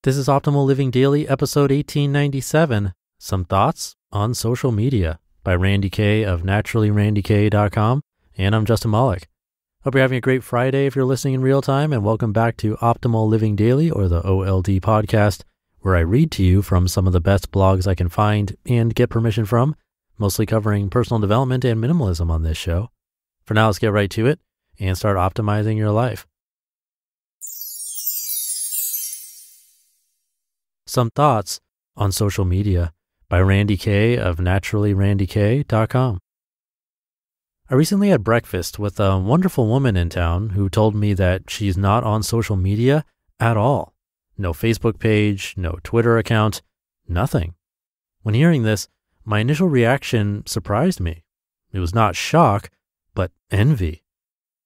This is Optimal Living Daily, episode 1897, Some Thoughts on Social Media by Randi Kay of naturallyrandikay.com, and I'm Justin Malik. Hope you're having a great Friday if you're listening in real time, and welcome back to Optimal Living Daily, or the OLD podcast, where I read to you from some of the best blogs I can find and get permission from, mostly covering personal development and minimalism on this show. For now, let's get right to it and start optimizing your life. Some Thoughts on Social Media by Randi Kay of naturallyrandikay.com. I recently had breakfast with a wonderful woman in town who told me that she's not on social media at all. No Facebook page, no Twitter account, nothing. When hearing this, my initial reaction surprised me. It was not shock, but envy.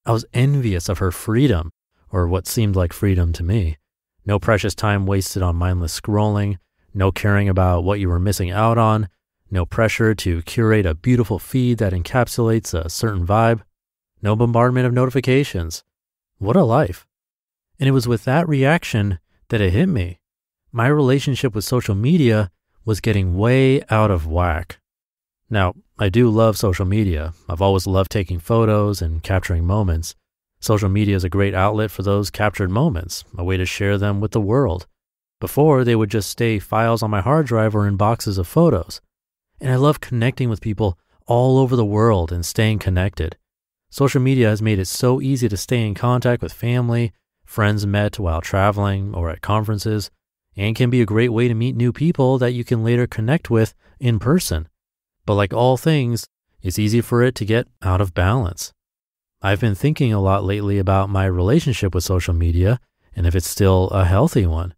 I was envious of her freedom, or what seemed like freedom to me. No precious time wasted on mindless scrolling, no caring about what you were missing out on, no pressure to curate a beautiful feed that encapsulates a certain vibe, no bombardment of notifications. What a life. And it was with that reaction that it hit me. My relationship with social media was getting way out of whack. Now, I do love social media. I've always loved taking photos and capturing moments. Social media is a great outlet for those captured moments, a way to share them with the world. Before, they would just stay files on my hard drive or in boxes of photos. And I love connecting with people all over the world and staying connected. Social media has made it so easy to stay in contact with family, friends met while traveling or at conferences, and can be a great way to meet new people that you can later connect with in person. But like all things, it's easy for it to get out of balance. I've been thinking a lot lately about my relationship with social media and if it's still a healthy one.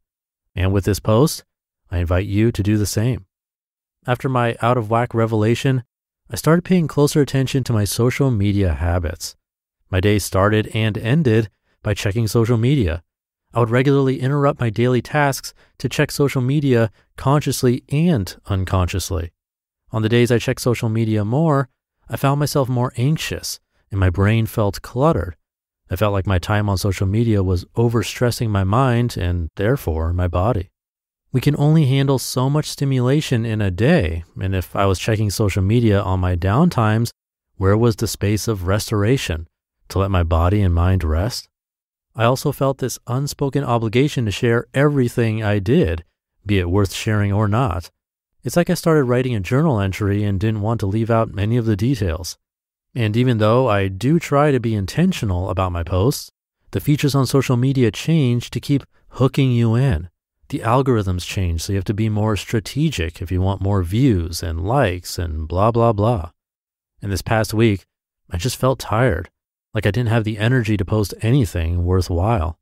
And with this post, I invite you to do the same. After my out of whack revelation, I started paying closer attention to my social media habits. My day started and ended by checking social media. I would regularly interrupt my daily tasks to check social media consciously and unconsciously. On the days I checked social media more, I found myself more anxious and my brain felt cluttered. I felt like my time on social media was overstressing my mind and therefore my body. We can only handle so much stimulation in a day, and if I was checking social media on my downtimes, where was the space of restoration to let my body and mind rest? I also felt this unspoken obligation to share everything I did, be it worth sharing or not. It's like I started writing a journal entry and didn't want to leave out any of the details. And even though I do try to be intentional about my posts, the features on social media change to keep hooking you in. The algorithms change, so you have to be more strategic if you want more views and likes and blah, blah, blah. And this past week, I just felt tired, like I didn't have the energy to post anything worthwhile.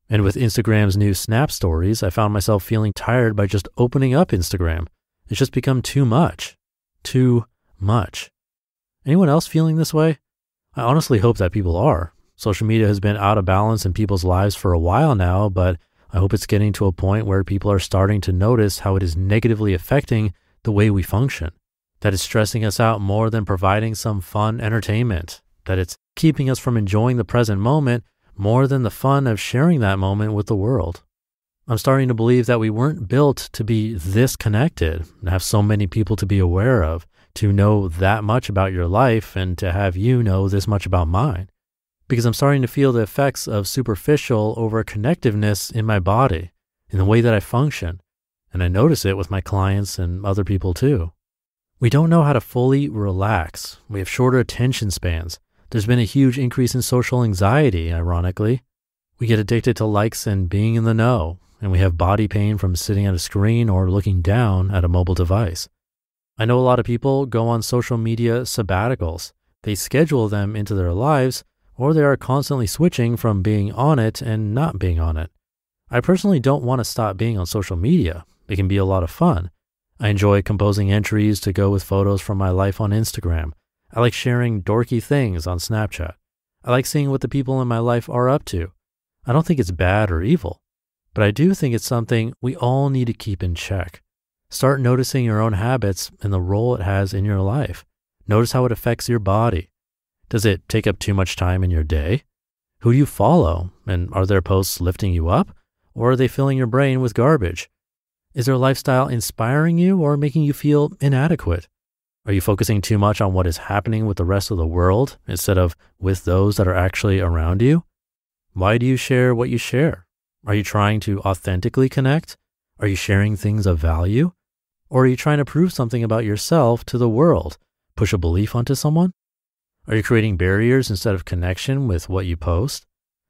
And with Instagram's new Snap Stories, I found myself feeling tired by just opening up Instagram. It's just become too much. Too much. Anyone else feeling this way? I honestly hope that people are. Social media has been out of balance in people's lives for a while now, but I hope it's getting to a point where people are starting to notice how it is negatively affecting the way we function, that it's stressing us out more than providing some fun entertainment, that it's keeping us from enjoying the present moment more than the fun of sharing that moment with the world. I'm starting to believe that we weren't built to be this connected and have so many people to be aware of, to know that much about your life and to have you know this much about mine. Because I'm starting to feel the effects of superficial over-connectiveness in my body, in the way that I function, and I notice it with my clients and other people too. We don't know how to fully relax. We have shorter attention spans. There's been a huge increase in social anxiety, ironically. We get addicted to likes and being in the know, and we have body pain from sitting at a screen or looking down at a mobile device. I know a lot of people go on social media sabbaticals. They schedule them into their lives, or they are constantly switching from being on it and not being on it. I personally don't want to stop being on social media. It can be a lot of fun. I enjoy composing entries to go with photos from my life on Instagram. I like sharing dorky things on Snapchat. I like seeing what the people in my life are up to. I don't think it's bad or evil, but I do think it's something we all need to keep in check. Start noticing your own habits and the role it has in your life. Notice how it affects your body. Does it take up too much time in your day? Who do you follow? And are their posts lifting you up? or are they filling your brain with garbage? Is their lifestyle inspiring you or making you feel inadequate? Are you focusing too much on what is happening with the rest of the world instead of with those that are actually around you? Why do you share what you share? Are you trying to authentically connect? Are you sharing things of value? Or are you trying to prove something about yourself to the world? Push a belief onto someone? Are you creating barriers instead of connection with what you post?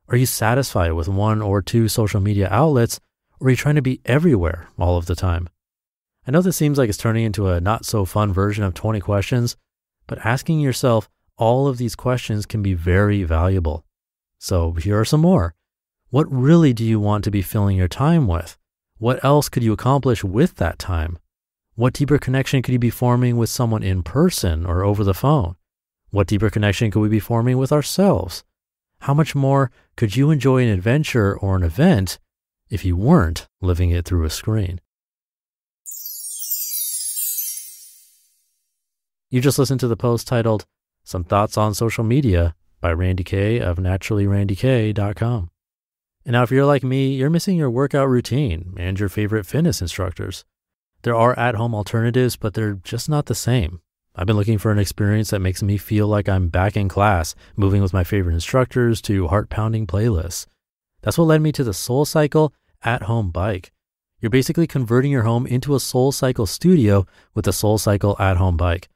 Are you satisfied with one or two social media outlets, or are you trying to be everywhere all of the time? I know this seems like it's turning into a not so fun version of 20 questions, but asking yourself all of these questions can be very valuable. So here are some more. What really do you want to be filling your time with? What else could you accomplish with that time? What deeper connection could you be forming with someone in person or over the phone? What deeper connection could we be forming with ourselves? How much more could you enjoy an adventure or an event if you weren't living it through a screen? You just listened to the post titled, Some Thoughts on Social Media by Randi Kay of naturallyrandikay.com. And now if you're like me, you're missing your workout routine and your favorite fitness instructors. There are at-home alternatives, but they're just not the same. I've been looking for an experience that makes me feel like I'm back in class, moving with my favorite instructors to heart-pounding playlists. That's what led me to the SoulCycle at-home bike. You're basically converting your home into a SoulCycle studio with the SoulCycle at-home bike.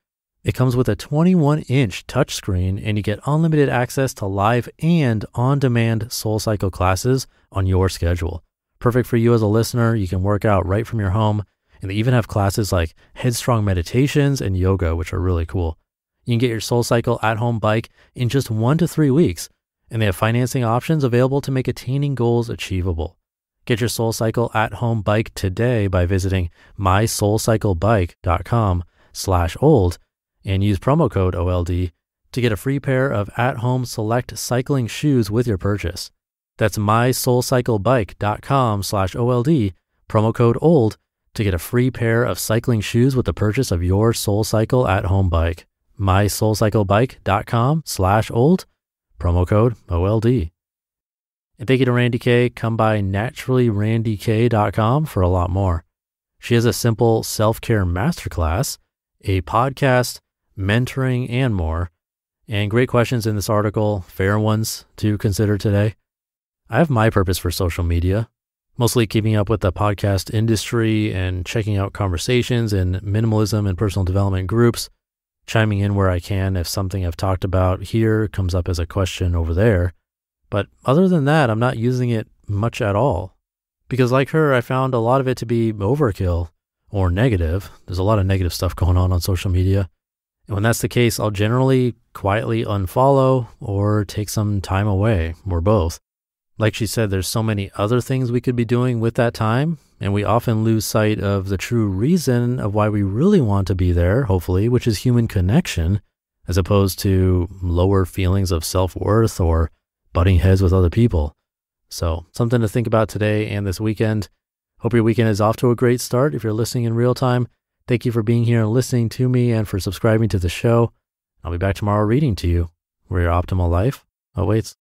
It comes with a 21-inch touchscreen, and you get unlimited access to live and on-demand SoulCycle classes on your schedule. Perfect for you as a listener. You can work out right from your home, and they even have classes like headstrong meditations and yoga, which are really cool. You can get your SoulCycle at-home bike in just 1 to 3 weeks, and they have financing options available to make attaining goals achievable. Get your SoulCycle at-home bike today by visiting mysoulcyclebike.com/old and use promo code OLD to get a free pair of at-home select cycling shoes with your purchase. That's mysoulcyclebike.com/OLD, promo code OLD, to get a free pair of cycling shoes with the purchase of your SoulCycle at-home bike. mysoulcyclebike.com/old, promo code OLD. And thank you to Randi Kay. Come by naturallyrandikay.com for a lot more. She has a simple self-care masterclass, a podcast, mentoring, and more. And great questions in this article, fair ones to consider today. I have my purpose for social media, mostly keeping up with the podcast industry and checking out conversations in minimalism and personal development groups, chiming in where I can if something I've talked about here comes up as a question over there. But other than that, I'm not using it much at all. Because like her, I found a lot of it to be overkill or negative. There's a lot of negative stuff going on social media. And when that's the case, I'll generally quietly unfollow or take some time away, or both. Like she said, there's so many other things we could be doing with that time, and we often lose sight of the true reason of why we really want to be there, hopefully, which is human connection, as opposed to lower feelings of self-worth or butting heads with other people. So something to think about today and this weekend. Hope your weekend is off to a great start. If you're listening in real time, thank you for being here and listening to me and for subscribing to the show. I'll be back tomorrow reading to you where your optimal life awaits.